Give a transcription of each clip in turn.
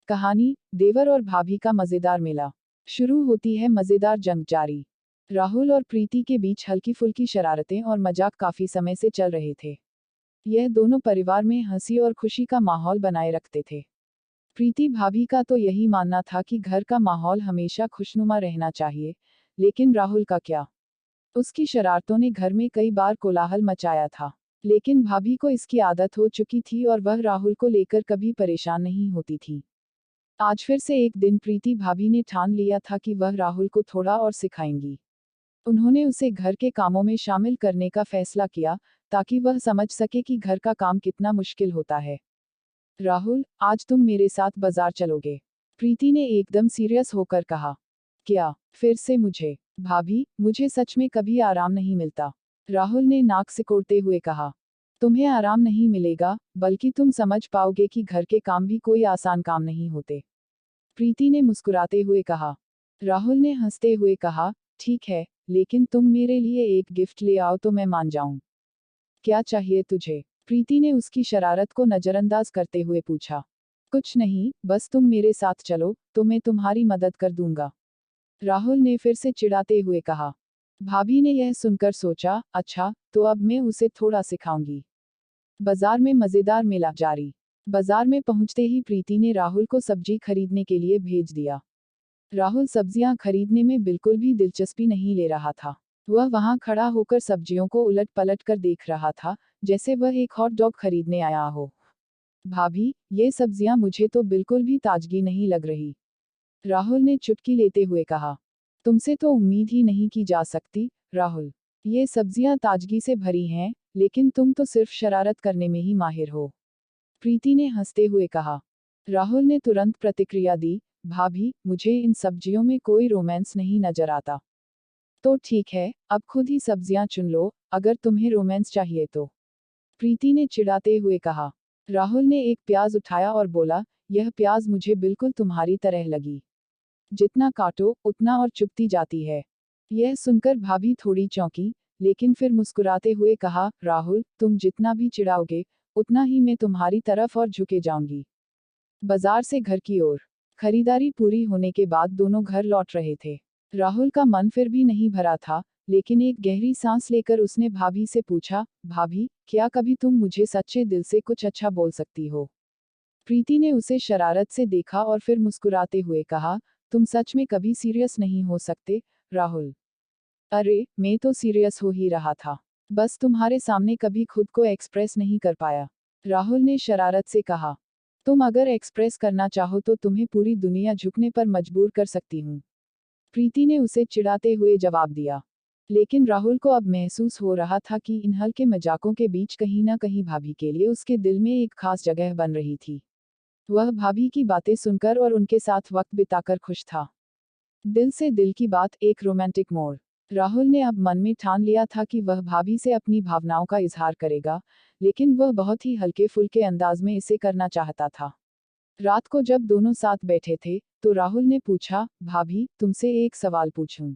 कहानी देवर और भाभी का मजेदार मेला। शुरू होती है मजेदार जंग जारी। राहुल और प्रीति के बीच हल्की फुल्की शरारतें और मजाक काफी समय से चल रहे थे। यह दोनों परिवार में हंसी और खुशी का माहौल बनाए रखते थे। प्रीति भाभी का तो यही मानना था कि घर का माहौल हमेशा खुशनुमा रहना चाहिए, लेकिन राहुल का क्या? उसकी शरारतों ने घर में कई बार कोलाहल मचाया था। लेकिन भाभी को इसकी आदत हो चुकी थी और वह राहुल को लेकर कभी परेशान नहीं होती थी। आज फिर से एक दिन प्रीति भाभी ने ठान लिया था कि वह राहुल को थोड़ा और सिखाएंगी। उन्होंने उसे घर के कामों में शामिल करने का फैसला किया, ताकि वह समझ सके कि घर का काम कितना मुश्किल होता है। राहुल, आज तुम मेरे साथ बाजार चलोगे? प्रीति ने एकदम सीरियस होकर कहा। क्या, फिर से मुझे? भाभी, मुझे सच में कभी आराम नहीं मिलता। राहुल ने नाक सिकोड़ते हुए कहा। तुम्हें आराम नहीं मिलेगा, बल्कि तुम समझ पाओगे कि घर के काम भी कोई आसान काम नहीं होते। प्रीति ने मुस्कुराते हुए कहा। राहुल ने हंसते हुए कहा, ठीक है, लेकिन तुम मेरे लिए एक गिफ्ट ले आओ तो मैं मान जाऊं। क्या चाहिए तुझे? प्रीति ने उसकी शरारत को नजरअंदाज करते हुए पूछा। कुछ नहीं, बस तुम मेरे साथ चलो, तो मैं तुम्हारी मदद कर दूंगा। राहुल ने फिर से चिढ़ाते हुए कहा। भाभी ने यह सुनकर सोचा, अच्छा, तो अब मैं उसे थोड़ा सिखाऊंगी। बाजार में मजेदार मेला जारी। बाजार में पहुंचते ही प्रीति ने राहुल को सब्जी खरीदने के लिए भेज दिया। राहुल सब्जियां खरीदने में बिल्कुल भी दिलचस्पी नहीं ले रहा था। वह वहां खड़ा होकर सब्जियों को उलट पलट कर देख रहा था, जैसे वह एक हॉट डॉग खरीदने आया हो। भाभी, ये सब्जियां मुझे तो बिल्कुल भी ताजगी नहीं लग रही। राहुल ने चुटकी लेते हुए कहा। तुमसे तो उम्मीद ही नहीं की जा सकती, राहुल। ये सब्जियां ताजगी से भरी हैं, लेकिन तुम तो सिर्फ शरारत करने में ही माहिर हो। प्रीति ने हंसते हुए कहा। राहुल ने तुरंत प्रतिक्रिया दी, भाभी, मुझे इन सब्जियों में कोई रोमांस नहीं नजर आता। तो ठीक है, अब खुद ही सब्जियां चुन लो, अगर तुम्हें रोमांस चाहिए तो। प्रीति ने चिढ़ाते हुए कहा। राहुल ने एक प्याज उठाया और बोला, यह प्याज मुझे बिल्कुल तुम्हारी तरह लगी। जितना काटो, उतना और चुभती जाती है। यह सुनकर भाभी थोड़ी चौंकी, लेकिन फिर मुस्कुराते हुए कहा, राहुल, तुम जितना भी चिढ़ाओगे, उतना ही मैं तुम्हारी तरफ और झुके जाऊंगी। बाजार से घर की ओर। खरीदारी पूरी होने के बाद दोनों घर लौट रहे थे। राहुल का मन फिर भी नहीं भरा था, लेकिन एक गहरी सांस लेकर उसने भाभी से पूछा, भाभी, क्या कभी तुम मुझे सच्चे दिल से कुछ अच्छा बोल सकती हो? प्रीति ने उसे शरारत से देखा और फिर मुस्कुराते हुए कहा, तुम सच में कभी सीरियस नहीं हो सकते, राहुल? अरे, मैं तो सीरियस हो ही रहा था। बस तुम्हारे सामने कभी खुद को एक्सप्रेस नहीं कर पाया। राहुल ने शरारत से कहा। तुम अगर एक्सप्रेस करना चाहो तो तुम्हें पूरी दुनिया झुकने पर मजबूर कर सकती हूँ। प्रीति ने उसे चिढ़ाते हुए जवाब दिया। लेकिन राहुल को अब महसूस हो रहा था कि इन हल्के मजाकों के बीच कहीं ना कहीं भाभी के लिए उसके दिल में एक खास जगह बन रही थी। वह भाभी की बातें सुनकर और उनके साथ वक्त बिताकर खुश था। दिल से दिल की बात, एक रोमांटिक मोड़। राहुल ने अब मन में ठान लिया था कि वह भाभी से अपनी भावनाओं का इजहार करेगा, लेकिन वह बहुत ही हल्के फुल्के अंदाज में इसे करना चाहता था। रात को जब दोनों साथ बैठे थे, तो राहुल ने पूछा, भाभी, तुमसे एक सवाल पूछूं?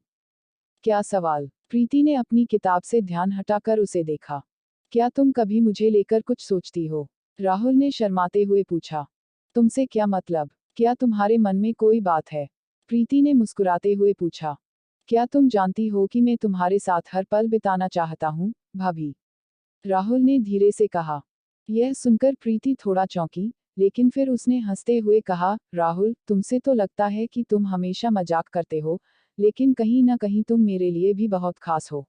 क्या सवाल? प्रीति ने अपनी किताब से ध्यान हटाकर उसे देखा। क्या तुम कभी मुझे लेकर कुछ सोचती हो? राहुल ने शर्माते हुए पूछा। तुमसे क्या मतलब? क्या तुम्हारे मन में कोई बात है? प्रीति ने मुस्कुराते हुए पूछा। क्या तुम जानती हो कि मैं तुम्हारे साथ हर पल बिताना चाहता हूँ, भाभी? राहुल ने धीरे से कहा। यह सुनकर प्रीति थोड़ा चौंकी, लेकिन फिर उसने हंसते हुए कहा, राहुल, तुमसे तो लगता है कि तुम हमेशा मजाक करते हो, लेकिन कहीं ना कहीं तुम मेरे लिए भी बहुत खास हो।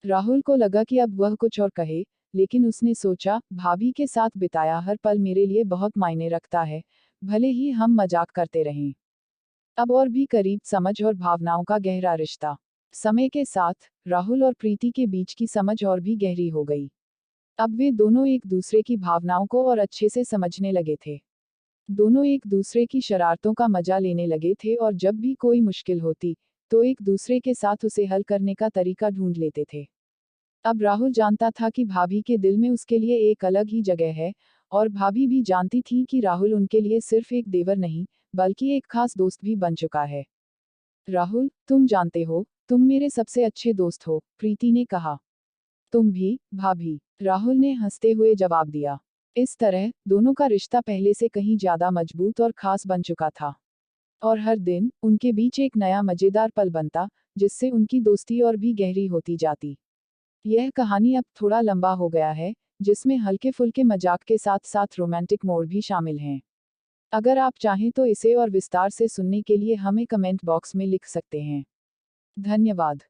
राहुल को लगा कि अब वह कुछ और कहे, लेकिन उसने सोचा, भाभी के साथ बिताया हर पल मेरे लिए बहुत मायने रखता है, भले ही हम मजाक करते रहें। अब और भी करीब समझ और भावनाओं का गहरा रिश्ता। समय के साथ राहुल और प्रीति के बीच की समझ और भी गहरी हो गई। अब वे दोनों एक दूसरे की भावनाओं को और अच्छे से समझने लगे थे। दोनों एक दूसरे की शरारतों का मजा लेने लगे थे और जब भी कोई मुश्किल होती, तो एक दूसरे के साथ उसे हल करने का तरीका ढूंढ लेते थे। अब राहुल जानता था कि भाभी के दिल में उसके लिए एक अलग ही जगह है, और भाभी भी जानती थी कि राहुल उनके लिए सिर्फ एक देवर नहीं, बल्कि एक खास दोस्त भी बन चुका है। राहुल, तुम जानते हो, तुम मेरे सबसे अच्छे दोस्त हो, प्रीति ने कहा। तुम भी, भाभी, राहुल ने हंसते हुए जवाब दिया। इस तरह दोनों का रिश्ता पहले से कहीं ज्यादा मजबूत और खास बन चुका था। और हर दिन उनके बीच एक नया मजेदार पल बनता, जिससे उनकी दोस्ती और भी गहरी होती जाती। यह कहानी अब थोड़ा लंबा हो गया है, जिसमें हल्के फुल्के मजाक के साथ साथ रोमांटिक मोड़ भी शामिल हैं। अगर आप चाहें तो इसे और विस्तार से सुनने के लिए हमें कमेंट बॉक्स में लिख सकते हैं। धन्यवाद।